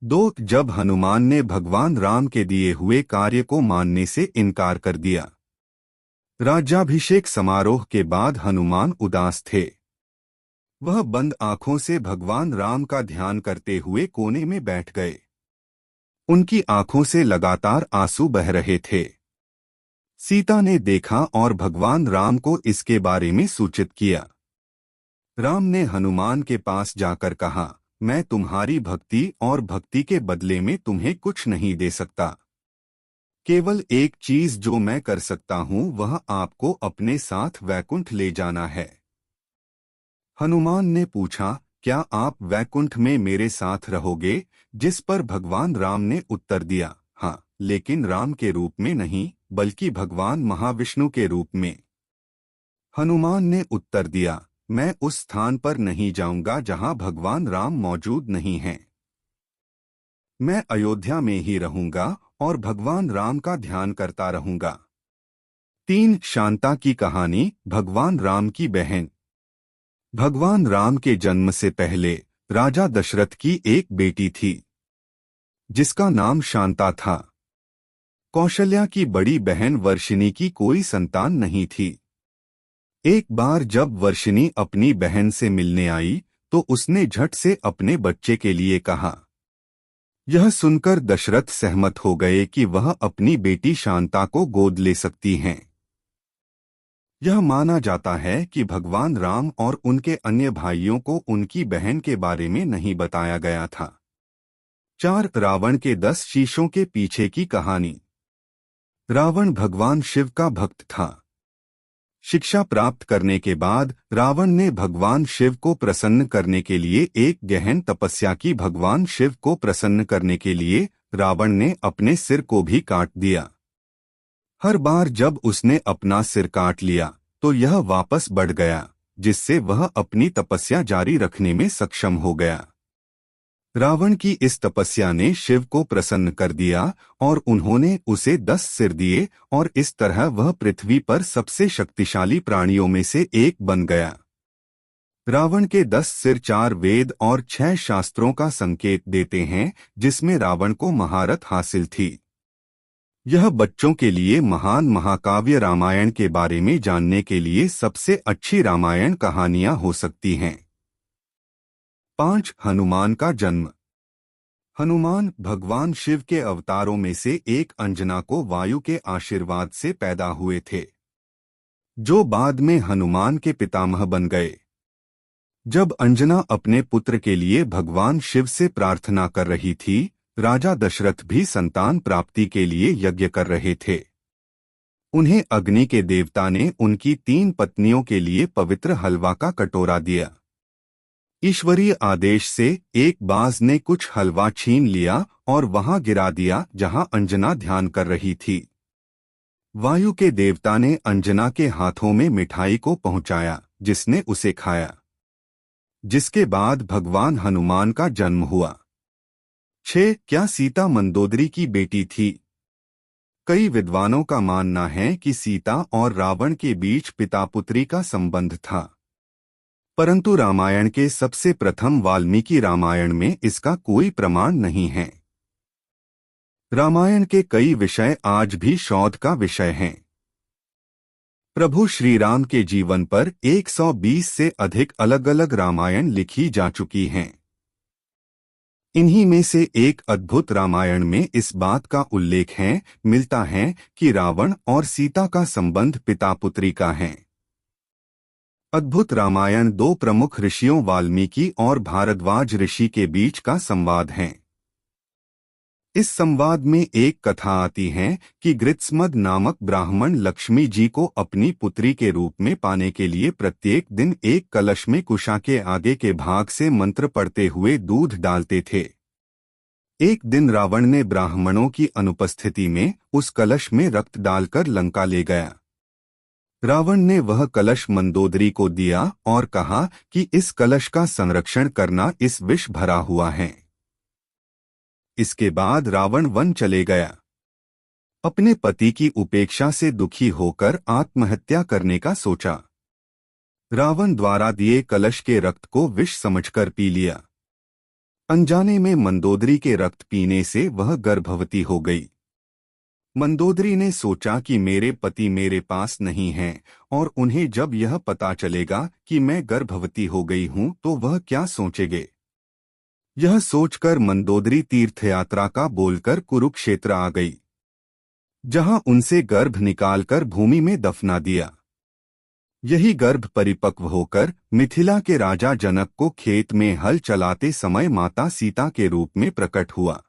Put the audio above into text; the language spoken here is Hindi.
जब हनुमान ने भगवान राम के दिए हुए कार्य को मानने से इनकार कर दिया। राज्याभिषेक समारोह के बाद हनुमान उदास थे। वह बंद आंखों से भगवान राम का ध्यान करते हुए कोने में बैठ गए। उनकी आंखों से लगातार आंसू बह रहे थे। सीता ने देखा और भगवान राम को इसके बारे में सूचित किया। राम ने हनुमान के पास जाकर कहा, मैं तुम्हारी भक्ति और भक्ति के बदले में तुम्हें कुछ नहीं दे सकता। केवल एक चीज जो मैं कर सकता हूं वह आपको अपने साथ वैकुंठ ले जाना है। हनुमान ने पूछा, क्या आप वैकुंठ में मेरे साथ रहोगे? जिस पर भगवान राम ने उत्तर दिया, हाँ, लेकिन राम के रूप में नहीं, बल्कि भगवान महाविष्णु के रूप में। हनुमान ने उत्तर दिया, मैं उस स्थान पर नहीं जाऊंगा जहां भगवान राम मौजूद नहीं हैं। मैं अयोध्या में ही रहूंगा और भगवान राम का ध्यान करता रहूंगा। 3 शांता की कहानी। भगवान राम की बहन। भगवान राम के जन्म से पहले राजा दशरथ की एक बेटी थी जिसका नाम शांता था। कौशल्या की बड़ी बहन वर्षिनी की कोई संतान नहीं थी। एक बार जब वर्षिनी अपनी बहन से मिलने आई तो उसने झट से अपने बच्चे के लिए कहा। यह सुनकर दशरथ सहमत हो गए कि वह अपनी बेटी शांता को गोद ले सकती हैं। यह माना जाता है कि भगवान राम और उनके अन्य भाइयों को उनकी बहन के बारे में नहीं बताया गया था। 4 रावण के 10 शीशों के पीछे की कहानी। रावण भगवान शिव का भक्त था। शिक्षा प्राप्त करने के बाद रावण ने भगवान शिव को प्रसन्न करने के लिए एक गहन तपस्या की। भगवान शिव को प्रसन्न करने के लिए रावण ने अपने सिर को भी काट दिया। हर बार जब उसने अपना सिर काट लिया तो यह वापस बढ़ गया, जिससे वह अपनी तपस्या जारी रखने में सक्षम हो गया। रावण की इस तपस्या ने शिव को प्रसन्न कर दिया और उन्होंने उसे 10 सिर दिए और इस तरह वह पृथ्वी पर सबसे शक्तिशाली प्राणियों में से एक बन गया। रावण के 10 सिर 4 वेद और 6 शास्त्रों का संकेत देते हैं, जिसमें रावण को महारत हासिल थी। यह बच्चों के लिए महान महाकाव्य रामायण के बारे में जानने के लिए सबसे अच्छी रामायण कहानियां हो सकती हैं। 5 हनुमान का जन्म। हनुमान भगवान शिव के अवतारों में से एक अंजना को वायु के आशीर्वाद से पैदा हुए थे, जो बाद में हनुमान के पितामह बन गए। जब अंजना अपने पुत्र के लिए भगवान शिव से प्रार्थना कर रही थी, राजा दशरथ भी संतान प्राप्ति के लिए यज्ञ कर रहे थे। उन्हें अग्नि के देवता ने उनकी 3 पत्नियों के लिए पवित्र हलवा का कटोरा दिया। ईश्वरीय आदेश से एक बाज ने कुछ हलवा छीन लिया और वहां गिरा दिया जहां अंजना ध्यान कर रही थी। वायु के देवता ने अंजना के हाथों में मिठाई को पहुंचाया, जिसने उसे खाया, जिसके बाद भगवान हनुमान का जन्म हुआ। 6 क्या सीता मंदोदरी की बेटी थी? कई विद्वानों का मानना है कि सीता और रावण के बीच पिता पुत्री का संबंध था, परंतु रामायण के सबसे प्रथम वाल्मीकि रामायण में इसका कोई प्रमाण नहीं है। रामायण के कई विषय आज भी शोध का विषय हैं। प्रभु श्री राम के जीवन पर 120 से अधिक अलग अलग रामायण लिखी जा चुकी हैं। इन्हीं में से एक अद्भुत रामायण में इस बात का उल्लेख मिलता है कि रावण और सीता का संबंध पिता पुत्री का है। अद्भुत रामायण 2 प्रमुख ऋषियों वाल्मीकि और भारद्वाज ऋषि के बीच का संवाद है। इस संवाद में एक कथा आती है कि गृत्समद नामक ब्राह्मण लक्ष्मी जी को अपनी पुत्री के रूप में पाने के लिए प्रत्येक दिन एक कलश में कुशा के आगे के भाग से मंत्र पढ़ते हुए दूध डालते थे। एक दिन रावण ने ब्राह्मणों की अनुपस्थिति में उस कलश में रक्त डालकर लंका ले गया। रावण ने वह कलश मंदोदरी को दिया और कहा कि इस कलश का संरक्षण करना, इस विष भरा हुआ है। इसके बाद रावण वन चले गया। अपने पति की उपेक्षा से दुखी होकर आत्महत्या करने का सोचा। रावण द्वारा दिए कलश के रक्त को विष समझकर पी लिया। अनजाने में मंदोदरी के रक्त पीने से वह गर्भवती हो गई। मंदोदरी ने सोचा कि मेरे पति मेरे पास नहीं हैं और उन्हें जब यह पता चलेगा कि मैं गर्भवती हो गई हूं तो वह क्या सोचेंगे। यह सोचकर मंदोदरी तीर्थयात्रा का बोलकर कुरुक्षेत्र आ गई, जहां उनसे गर्भ निकालकर भूमि में दफना दिया। यही गर्भ परिपक्व होकर मिथिला के राजा जनक को खेत में हल चलाते समय माता सीता के रूप में प्रकट हुआ।